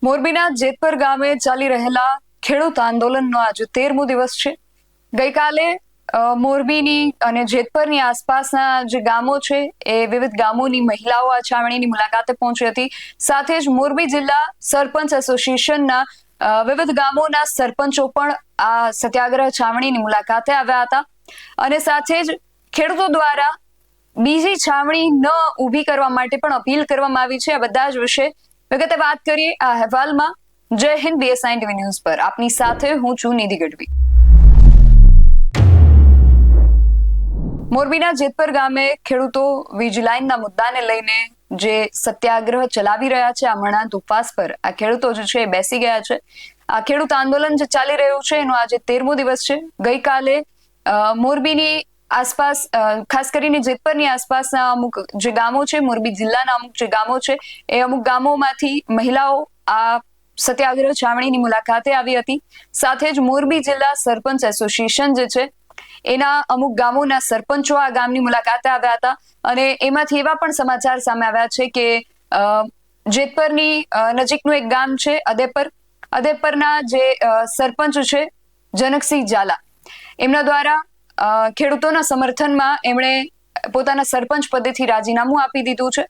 મોરબીના જેતપર ગામે ચાલી રહેલા ખેડૂત આંદોલનનો આજે 13મો દિવસ છે। ગઈકાલે મોરબીની અને જેતપરની આસપાસના જે ગામો છે એ વિવિધ ગામોની મહિલાઓ આ છાવણીની મુલાકાતે પહોંચી હતી। સાથે જ મોરબી જિલ્લા સરપંચ એસોસિએશનના વિવિધ ગામોના સરપંચો પણ આ સત્યાગ્રહ છાવણીની મુલાકાતે આવ્યા હતા અને સાથે જ ખેડૂતો દ્વારા બીજી છાવણી ન ઊભી કરવા માટે પણ અપીલ કરવામાં આવી છે। આ બધા જ વિશે વિગતે વાત કરીએ આ અહેવાલમાં। જય હિન્દ, BSI TV ન્યૂઝ પર આપની સાથે હું છું નિધિ ગઢવી। મોરબીના જેતપર ગામે ખેડૂતો વીજ લાઇનના મુદ્દાને લઈને જે સત્યાગ્રહ ચલાવી રહ્યા છે, આ મણાંત ઉપવાસ પર આ ખેડૂતો જે છે એ બેસી ગયા છે। આ ખેડૂત આંદોલન જે ચાલી રહ્યું છે એનો આજે 13મો દિવસ છે। ગઈકાલે મોરબીની આસપાસ ખાસ કરીને જેતપરની આસપાસના અમુક જે ગામો છે, મોરબી જિલ્લાના અમુક જે ગામો છે એ અમુક ગામોમાંથી મહિલાઓ આ સત્યાગ્રહ છાવણીની મુલાકાતે આવી હતી। સાથે જ મોરબી જિલ્લા સરપંચ એસોસિએશન જે છે એના અમુક ગામોના સરપંચો આ ગામની મુલાકાતે આવ્યા હતા અને એમાંથી એવા પણ સમાચાર સામે આવ્યા છે કે જેતપરની નજીકનું એક ગામ છે અદેપરના જે સરપંચ છે જનકસિંહ ઝાલા, એમના દ્વારા ખેડૂતોના સમર્થનમાં એમણે પોતાના સરપંચ પદેથી રાજીનામું આપી દીધું છે।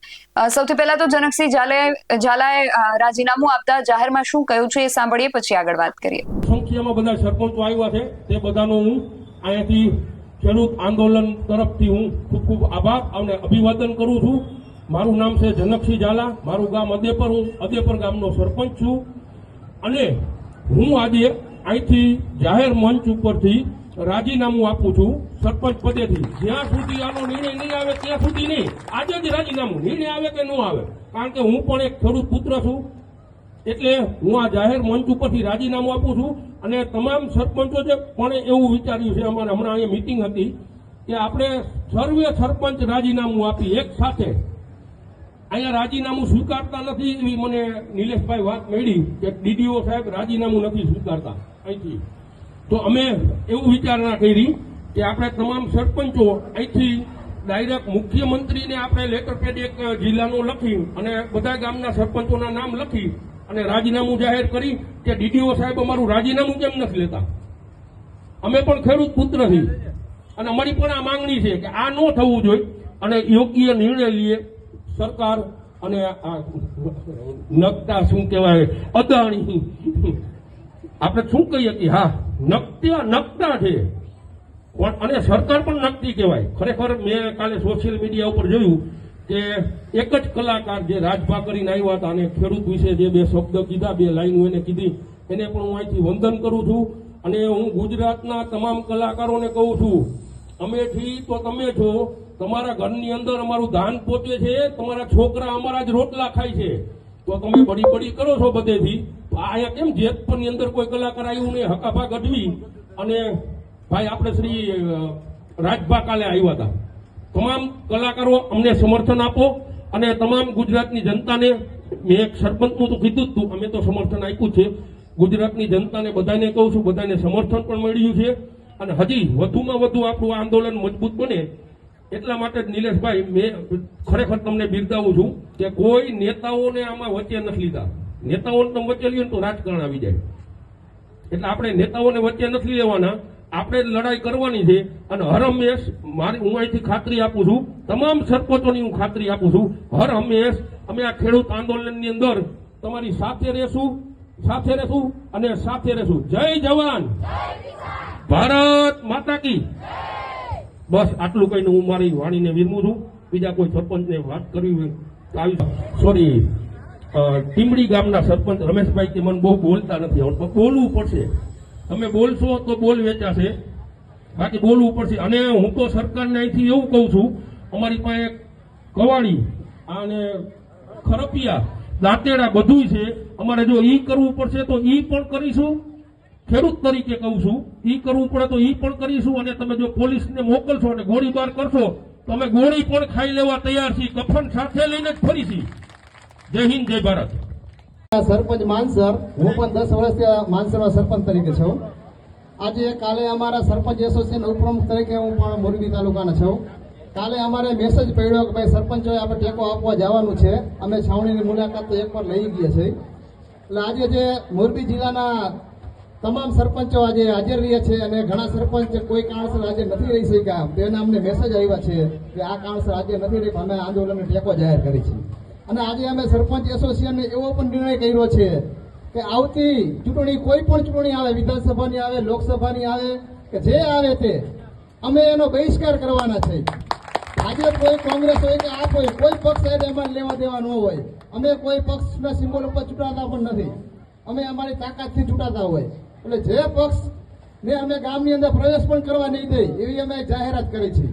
સૌથી પહેલા તો જનકસિંહ ઝાલાએ રાજીનામું આપતા જાહેરમાં શું કહ્યું છે એ સાંભળીએ, પછી આગળ વાત કરીએ। સંખ્યામાં બધા સરપંચો આવ્યા છે, તે બધાનો હું અહીંયાથી ખેડૂત આંદોલન તરફથી હું ખૂબ ખૂબ આભાર અને અભિવાદન કરું છું। મારું નામ છે જનકસિંહ ઝાલા, મારું ગામ અદેપર, હું અદેપર ગામનો સરપંચ છું અને હું આજે અહીંથી જાહેર મંચ ઉપરથી રાજીનામું આપું છું સરપંચ પદેથી। જ્યાં સુધી આનો નિર્ણય નહીં આવે ત્યાં સુધી નહીં, આજે જ રાજીનામું, નિર્ણય આવે કે ન આવે, કારણ કે હું પણ એક ખેડૂત પુત્ર છું, એટલે હું આ જાહેર મંચ ઉપરથી રાજીનામું આપું છું। અને તમામ સરપંચો જે પણ એવું વિચાર્યું છે, અમારે હમણાં અહીંયા મિટિંગ હતી કે આપણે સર્વે સરપંચ રાજીનામું આપી એક સાથે। અહીંયા રાજીનામું સ્વીકારતા નથી એવી મને નિલેશભાઈ વાત મળી કે DDO સાહેબ રાજીનામું નથી સ્વીકારતા અહીંથી, તો અમે એવું વિચારણા કરી કે આપણે તમામ સરપંચો અહીંથી ડાયરેક્ટ મુખ્યમંત્રીને આપણે લેટર પેડ એક જિલ્લાનું લખી અને બધા ગામના સરપંચોના નામ લખી અને રાજીનામું જાહેર કરી કે DDO સાહેબ અમારું રાજીનામું કેમ નથી લેતા, અમે પણ ખેડૂત પુત્ર છીએ અને અમારી પણ આ માંગણી છે કે આ ન થવું જોઈએ અને યોગ્ય નિર્ણય લઈએ સરકાર। અને આ નકતા શું કહેવાય, અદાણી આપણે શું કહીએ કે હા નકતા છે અને સરકાર પણ નકતી કહેવાય। ખરેખર મેં કાલે સોશિયલ મીડિયા ઉપર જોયું કે એક જ કલાકાર જે રાજભા કરીને આવ્યા હતા અને ખેડૂત વિશે જે બે શબ્દ કીધા, બે લાઈનો એને કીધી, એને પણ હું અહીંથી વંદન કરું છું। અને હું ગુજરાતના તમામ કલાકારોને કહું છું, અમેથી તો તમે છો, તમારા ઘરની અંદર અમારું ધાન પહોંચે છે, તમારા છોકરા અમારા જ રોટલા ખાય છે, તો તમે બડી કરો છો બધેથી। અહીંયા કેમ જેતપરની અંદર કોઈ કલાકાર આવ્યું ને હકાભા ગઢવી અને ભાઈ આપણે શ્રી રાજભા કાલે આવ્યા હતા। તમામ કલાકારો અમને સમર્થન આપો અને તમામ ગુજરાતની જનતાને, મેં એક સરપંચનું તો કીધું જ તું, અમે તો સમર્થન આપ્યું છે, ગુજરાતની જનતાને બધાને કહું છું, બધાને સમર્થન પણ મળ્યું છે અને હજી વધુમાં વધુ આપણું આંદોલન મજબૂત બને એટલા માટે જ નિલેશભાઈ મેં ખરેખર તમને બિરદાવું છું કે કોઈ નેતાઓને આમાં વચ્ચે નથી લીધા। નેતાઓને તમે વચ્ચે લઈએ તો રાજકારણ આવી જાય, એટલે આપણે નેતાઓને વચ્ચે નથી લેવાના, આપણે લડાઈ કરવાની છે। અને હર હંમેશ હું અહીંથી ખાતરી આપું છું, તમામ સરપંચોની હું ખાતરી આપું છું, હર હંમેશ અમે આ ખેડૂત આંદોલનની અંદર તમારી સાથે રહેશું અને સાથે રહેશું। જય જવાન, ભારત માતા કી। બસ આટલું કહીને હું મારી વાણીને વિરમું છું। બીજા કોઈ સરપંચને વાત કરવી હોય તો આવી, સોરી, ટીમડી ગામના સરપંચ રમેશભાઈ કે મને બહુ બોલતા નથી આવડતું, બોલવું પડશે, તમે બોલશો તો બોલ વેચાશે, બાકી બોલવું પડશે। અને હું તો સરકારને અહીંથી એવું કહું છું, અમારી પાસે કવાડી અને ખરપિયા દાંતેડા બધું છે, અમારે જો ઈ કરવું પડશે તો ઈ પણ કરીશું, ખેડૂત તરીકે કહું છું, ઈ કરવું પડે તો ઈ પણ કરીશું। અને તમે જો પોલીસને મોકલશો અને ગોળીબાર કરશો તો અમે ગોળી પણ ખાઈ લેવા તૈયાર છીએ, કફન સાથે લઈને જ ફરીશી। જય હિન્દ, જય ભારત। સરપંચ માનસર, હું પણ 10 વર્ષથી માનસરમાં સરપંચ તરીકે છું। આજે કાલે અમારા સરપંચ એસોસિએશન ઉપપ્રમુખ તરીકે હું પણ મોરબી તાલુકાના છું। કાલે અમારે મેસેજ પડ્યો કે ભાઈ સરપંચોએ આપણે ટેકો આપવા જવાનું છે, અમે છાવણીની મુલાકાત તો એકવાર લઈ ગયા છે। એટલે આજે જે મોરબી જિલ્લાના તમામ સરપંચો આજે હાજર રહ્યા છે અને ઘણા સરપંચ કોઈ કારણસર આજે નથી રહી શક્યા. તેના અમને મેસેજ આવ્યા છે કે આ કારણસર આજે નથી રહી, અમે આંદોલનને ટેકો જાહેર કરી છે. અને આજે અમે સરપંચ એસોસિએશને એવો પણ નિર્ણય કર્યો છે કે આવતી ચૂંટણી, કોઈ પણ ચૂંટણી આવે, વિધાનસભાની આવે, લોકસભાની આવે કે જે આવે તે, અમે એનો બહિષ્કાર કરવાના છે. આજે કોઈ કોંગ્રેસ હોય કે આ કોઈ પક્ષ સાહેબ એમાં લેવા દેવા ન હોય. અમે કોઈ પક્ષના સિમ્બોલ ઉપર ચૂંટાતા પણ નથી. અમે અમારી તાકાતથી ચૂંટાતા હોય. એટલે જે પક્ષ ને અમે ગામની અંદર પ્રવેશ પણ કરવા નહીં દે એવી અમે જાહેરાત કરી છે.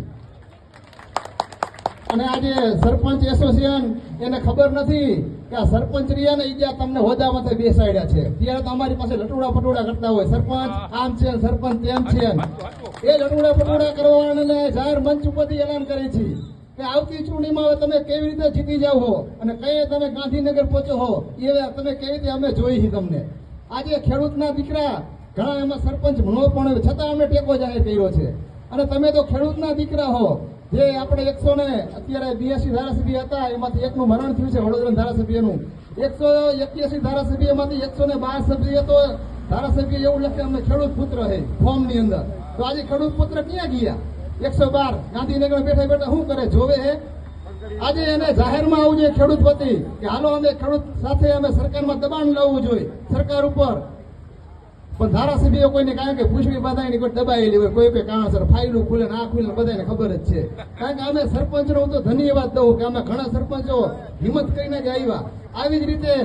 અને આજે સરપંચ એસોસિએશન એને ખબર નથી કે આ સરપંચ રહ્યા ને ઈ તમને હોદ્દામાંથી બેસાડ્યા છે. ત્યારે તો અમારી પાસે લટુડા પટુડા કરતા હોય, સરપંચ આમ છે, સરપંચ તેમ છે. એ લટુડા પટુડા કરવાને જાહેર મંચ ઉપરથી એલાન કરે છે કે આવતી ચૂંટણીમાં હવે તમે કેવી રીતે જીતી જાવ હો અને કઈ તમે ગાંધીનગર પહોંચો હો એ તમે કેવી રીતે અમે જોઈ છે તમને. આજે ખેડૂતના દીકરા ઘણા એમાં સરપંચ ન પણ છતાં અમને ટેકો જાહેર કર્યો છે. અને તમે તો ખેડૂતના દીકરા હો. જે આપણે 100 ને અત્યારે 82 ધારાસભ્ય હતા, એમાંથી એકનું મરણ થયું છે વડોદરા ધારાસભ્યનું. 181 ધારાસભ્યમાંથી 112 સભ્ય તો ધારાસભ્ય એવું લખે અમે ખેડૂત પુત્ર હે ફોર્મની અંદર. તો આજે ખેડૂત પુત્ર ક્યાં ગયા? 112 ગાંધીનગર બેઠા બેઠા શું કરે જોવે હે? આજે એને જાહેરમાં આવવું જોઈએ ખેડૂત વતી કે હાલો અમે ખેડૂત સાથે અમે સરકારમાં દબાણ લાવવું જોઈએ સરકાર ઉપર. પણ ધારાસભ્યો કોઈને કારણ કે પૂછડી બાંધાઈને કોઈ દબાયેલી હોય, કોઈ કારણસર ફાઇલું ખુલે ને આ ખુલે બધાને ખબર જ છે. કારણ કે અમે સરપંચનો હું તો ધન્યવાદ દઉં કે અમે ઘણા સરપંચો હિંમત કરીને જ આવ્યા. આવી જ રીતે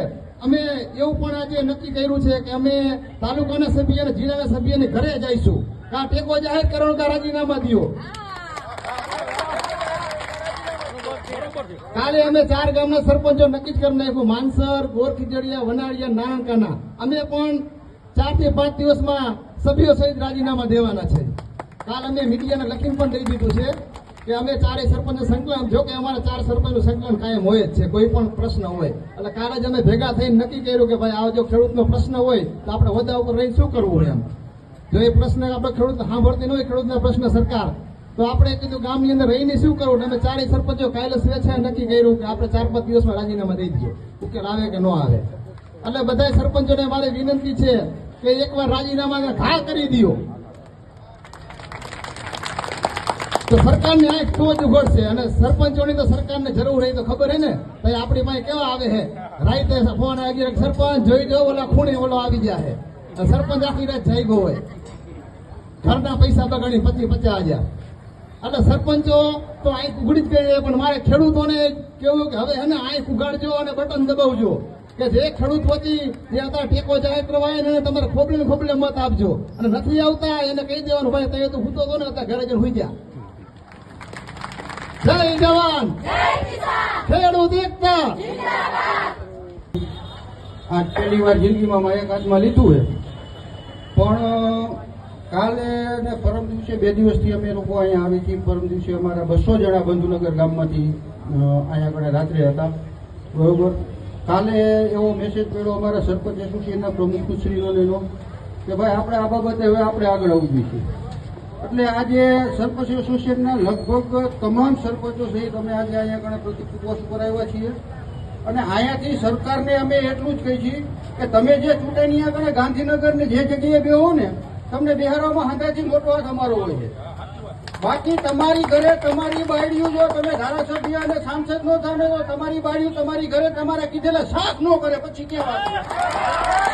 અમે એવું પણ આજે નક્કી કર્યું છે કે અમે તાલુકાના સભ્ય અને જિલ્લાના સભ્યને ઘરે જઈશું. કા ટેકો જાહેર કરવાનો કા રાજીનામા દો. કાલે અમે 4 ગામના સરપંચો નક્કી કરી નાખ્યું, માનસર, ગોરખીજડીયા, વનાળિયા, નારણકાના. અમે પણ 4 થી 5 દિવસમાં સભ્યો સહિત રાજીનામા દેવાના છે. કાલ અમે મીડિયાને લખીને પણ દઈ દીધું છે કે અમે 4 સરપંચ સંકલન, જો કે અમારા 4 સરપંચનું સંકલન કાયમ હોય જ છે કોઈ પણ પ્રશ્ન હોય. એટલે કાલે જ અમે ભેગા થઈને નક્કી કર્યું કે ભાઈ આ જો ખેડૂતનો પ્રશ્ન હોય તો આપણે હોદ્દા ઉપર રહીને શું કરવું એમ. જો એ પ્રશ્ન આપણે ખેડૂત સાંભળતી ન હોય, ખેડૂતના પ્રશ્ન સરકાર, તો આપણે કીધું ગામની અંદર રહીને શું કરવું. અમે 4 સરપંચો કાલે સ્વેચ્છાએ નક્કી કર્યું કે આપણે 4-5 દિવસમાં રાજીનામા દઈ દીધો, ઉકેલ આવે કે ન આવે. એટલે બધા સરપંચોને મારી વિનંતી છે કે એકવાર રાજીનામાને ઘા કરી દો તો સરકારની આંખ તો જ ઉઘડશે. અને સરપંચોની તો સરકારને જરૂર રહી તો ખબર હે ને. તો આપણી પાસે કેવા આવે છે રાઈતે ફોન આવી, સરપંચ જોઈ દો ઓલા ખૂણે ઓલો આવી જાય. સરપંચ આખી રાત જાગ્યો હોય, ઘરના પૈસા બગાડી 25,000. એટલે સરપંચો તો આંખ ઉઘડી જ ગઈ. પણ મારે ખેડૂતોને કેવું કે હવે એને આંખ ઉગાડજો અને બટન દબાવજો કે જે ખેડૂત વતી જે અત્યારે ટેકો જાહેર કરવાય એને તમારે ખોબલે મત આપજો. અને નથી આવતા એને કહી દેવાનું ભાઈ તમે તો ભૂતો તો ને અત્યારે ઘરે જઈને હુઈ ગયા. જય જવાન, ખેડૂત એકતા. આ પહેલી વાર જિંદગીમાં મેં એક હાથમાં લીધું છે. પણ કાલે ને પરમ દિવસે 2 દિવસથી અમે લોકો અહીંયા આવી છીએ. પરમ દિવસે અમારા 200 જણા બંધુનગર ગામમાંથી અહીંયા આગળ રાત્રે હતા, બરોબર. કાલે એવો મેસેજ પડ્યો અમારા સરપંચ એસોસિએશનના પ્રમુખશ્રીનો કે ભાઈ આપણે આ બાબતે હવે આપણે આગળ આવવું છે. એટલે આજે સરપંચ એસોસિએશનના લગભગ તમામ સરપંચો સહિત અમે આજે અહીંયા આગળ પ્રતિક ઉપવાસ ઉપર આવ્યા છીએ. અને અહીંયાથી સરકારને અમે એટલું જ કહી છીએ કે તમે જે ચૂંટણી આગળ ગાંધીનગર ને જે જગ્યાએ બેહો ને, તમને બિહારમાં હાંધાથી મોટો હાથ અમારો હોય છે. બાકી તમારી ઘરે તમારી બાયડીઓ, જો તમે ધારાસભ્ય અને સાંસદ નો થાને તો તમારી બાયડીઓ તમારી ઘરે તમારા કીધેલા સાથ ન કરે પછી કેવા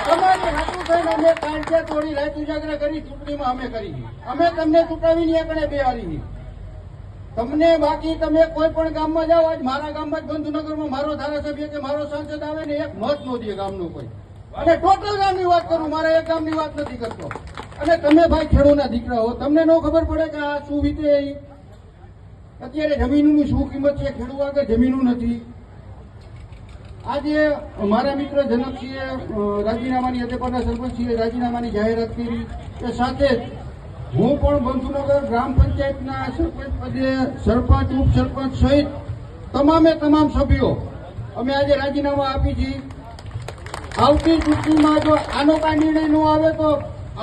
તમારી હાથું થઈને અમે કાંઠે તોડી રાત ઉજાગરા કરી ચૂંટણીમાં અમે કરી. અમે તમને ચૂંટાવીને આગળ બેહારી તમને. બાકી તમે કોઈ પણ ગામમાં જાઓ, આજ મારા ગામમાં જ બંધુનગરમાં મારો ધારાસભ્ય કે મારો સાંસદ આવે ને એક મત નો દે ગામનો કોઈ. અને ટોટલ ગામની વાત કરું, મારા એક ગામની વાત નથી કરતો. અને તમે ભાઈ ખેડૂતના દીકરા હો, તમને ન ખબર પડે કે આ શું વીતે. અત્યારે જમીનની શું કિંમત છે, ખેડૂત આગળ જમીનું નથી. આજે મારા મિત્ર જનકસિંહે રાજીનામાની અધ્યક્ષના સરપંચશ્રીએ રાજીનામાની જાહેરાત કરી. એ સાથે જ હું પણ બંધુનગર ગ્રામ પંચાયતના સરપંચ પદે સરપંચ, ઉપસરપંચ સહિત તમામ સભ્યો અમે આજે રાજીનામા આપી છીએ. આવતી ચૂંટણીમાં જો આનો કાંઈ નિર્ણય ન આવે તો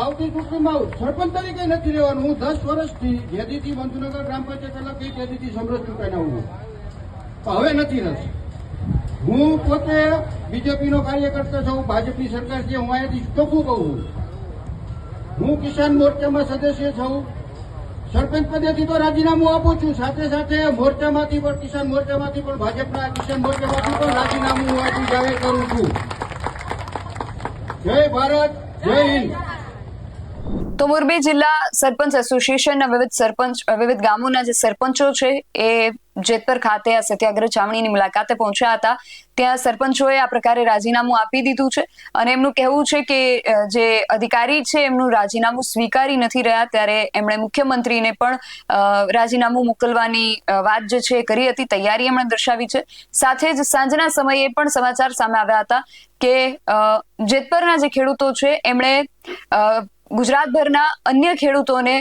આવતી ચૂંટણીમાં સરપંચ તરીકે નથી રહેવાનું. હું 10 વર્ષથી જેદીથી બંધુનગર ગ્રામ પંચાયત અલગ થઈ જેદીથી સમરસ ચૂંટાઈને આવું, હવે નથી રસ. હું પોતે બીજેપીનો કાર્યકર્તા છું, ભાજપની સરકાર છે, હું અહીંયાથી ચોખ્ખું કહું. હું કિસાન મોરચામાં સદસ્ય છું. સરપંચ પદેથી તો રાજીનામું આપું છું, સાથે સાથે મોરચામાંથી પણ, કિસાન મોરચામાંથી પણ, ભાજપના કિસાન મોરચામાંથી પણ રાજીનામું હું અહીંથી જાહેર કરું છું. જય ભારત, જય હિન્દ. તો મોરબી જિલ્લા સરપંચ એસોસિએશનના વિવિધ ગામોના જે સરપંચો છે એ જેતપર ખાતે આ સત્યાગ્રહ છાવણીની મુલાકાતે પહોંચ્યા હતા. ત્યાં સરપંચોએ આ પ્રકારે રાજીનામું આપી દીધું છે અને એમનું કહેવું છે કે જે અધિકારી છે એમનું રાજીનામું સ્વીકારી નથી રહ્યા, ત્યારે એમણે મુખ્યમંત્રીને પણ રાજીનામું મોકલવાની વાત જે છે એ કરી હતી, તૈયારી એમણે દર્શાવી છે. સાથે જ સાંજના સમયે પણ સમાચાર સામે આવ્યા હતા કે જેતપરના જે ખેડૂતો છે એમણે ગુજરાતભરના અન્ય ખેડૂતોને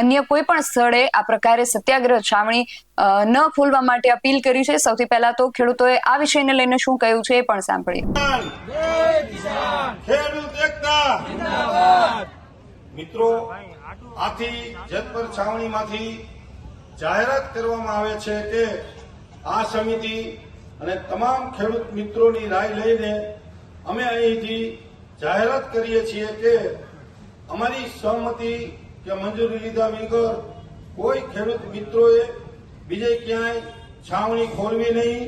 અન્ય કોઈ પણ સ્થળે આ પ્રકારે સત્યાગ્રહ છાવણી ન ખોલવા માટે અપીલ કરી છે. સૌથી પહેલા તો ખેડૂતોએ આ વિષયને લઈને શું કહ્યું છે એ પણ સાંભળીએ. ખેડૂત એકતા મિત્રો, આથી જેતપર છાવણીમાંથી જાહેરાત કરવામાં આવે છે કે આ સમિતિ અને તમામ ખેડૂત મિત્રોની રાય લઈને અમે અહીંથી જાહેરાત કરીએ છીએ કે અમારી સહમતિ કે મંજૂરી લીધા વગર કોઈ ખેડૂત મિત્રોએ બીજે ક્યાંય છાવણી ખોલવી નહીં.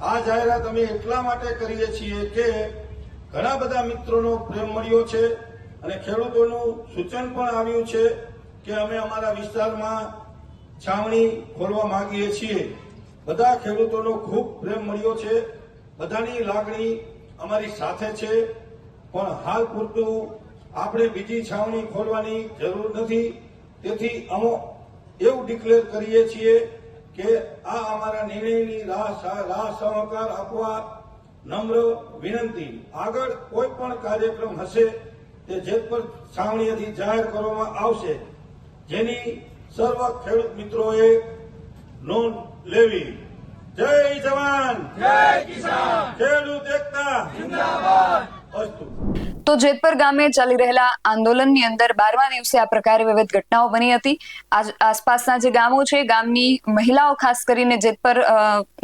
આ જાહેરાત અમે એટલા માટે કરીએ છીએ કે ઘણા બધા મિત્રોનો પ્રેમ મળ્યો છે અને ખેડૂતોનું સૂચન પણ આવ્યું છે કે અમે અમારા વિસ્તારમાં છાવણી ખોલવા માંગીએ છીએ. બધા ખેડૂતોનો ખૂબ પ્રેમ મળ્યો છે, બધાની લાગણી અમારી સાથે છે, પણ હાલ પૂરતું આપણે બીજી છાવણી ખોલવાની જરૂર નથી. તેથી અમે એવું ડિક્લેર કરીએ છીએ કે આ અમારા નિર્ણયની રાહ સહકાર આપવા નમ્ર વિનંતી. આગળ કોઈ પણ કાર્યક્રમ હશે તે જેતપર છાવણીએથી જાહેર કરવામાં આવશે, જેની સર્વ ખેડૂત મિત્રોએ નોંધ લેવી. જય જવાન, જય કિસાન, ખેડૂત એકતા જિંદાબાદ. અસ્તુ. તો જેતપર ગામે ચાલી રહેલા આંદોલનની અંદર 12મા દિવસે આ પ્રકારે વિવિધ ઘટનાઓ બની હતી. આસપાસના જે ગામો છે, ગામની મહિલાઓ ખાસ કરીને જેતપર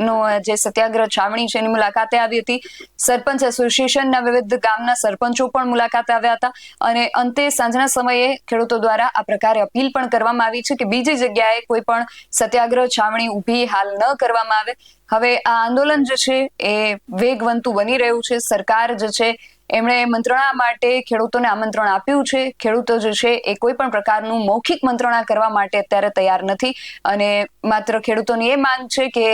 નો જે સત્યાગ્રહ છાવણી છે એની મુલાકાતે આવી હતી. સરપંચ એસોસિએશનના વિવિધ ગામના સરપંચો પણ મુલાકાતે આવ્યા હતા અને અંતે સાંજના સમયે ખેડૂતો દ્વારા આ પ્રકારે અપીલ પણ કરવામાં આવી છે કે બીજી જગ્યાએ કોઈ પણ સત્યાગ્રહ છાવણી ઊભી હાલ ન કરવામાં આવે. હવે આ આંદોલન જે છે એ વેગવંતું બની રહ્યું છે. સરકાર જે છે એમણે મંત્રણા માટે ખેડૂતોને આમંત્રણ આપ્યું છે. ખેડૂતો જે છે એ કોઈ પણ પ્રકારનું મૌખિક મંત્રણા કરવા માટે અત્યારે તૈયાર નથી અને માત્ર ખેડૂતોની એ માંગ છે કે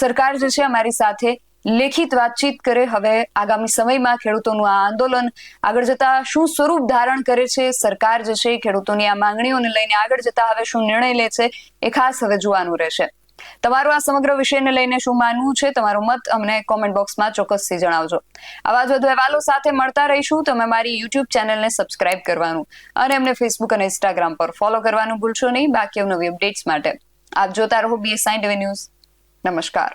સરકાર જે છે અમારી સાથે લેખિત વાતચીત કરે. હવે આગામી સમયમાં ખેડૂતોનું આ આંદોલન આગળ જતા શું સ્વરૂપ ધારણ કરે છે, સરકાર જે છે ખેડૂતોની આ માંગણીઓને લઈને આગળ જતા હવે શું નિર્ણય લે છે એ ખાસ હવે જોવાનું રહેશે. તમારું આ સમગ્ર વિષયને લઈને શું માનવું છે, તમારો મત અમને કોમેન્ટ બોક્સમાં ચોક્કસથી જણાવજો. આવા જ વધુ અહેવાલો સાથે મળતા રહીશું. તમે મારી યુટ્યુબ ચેનલને સબસ્ક્રાઇબ કરવાનું અને અમને ફેસબુક અને ઇન્સ્ટાગ્રામ પર ફોલો કરવાનું ભૂલશો નહીં. બાકી નવી અપડેટ્સ માટે આપ જોતા રહો BS9 TV ન્યૂઝ. નમસ્કાર.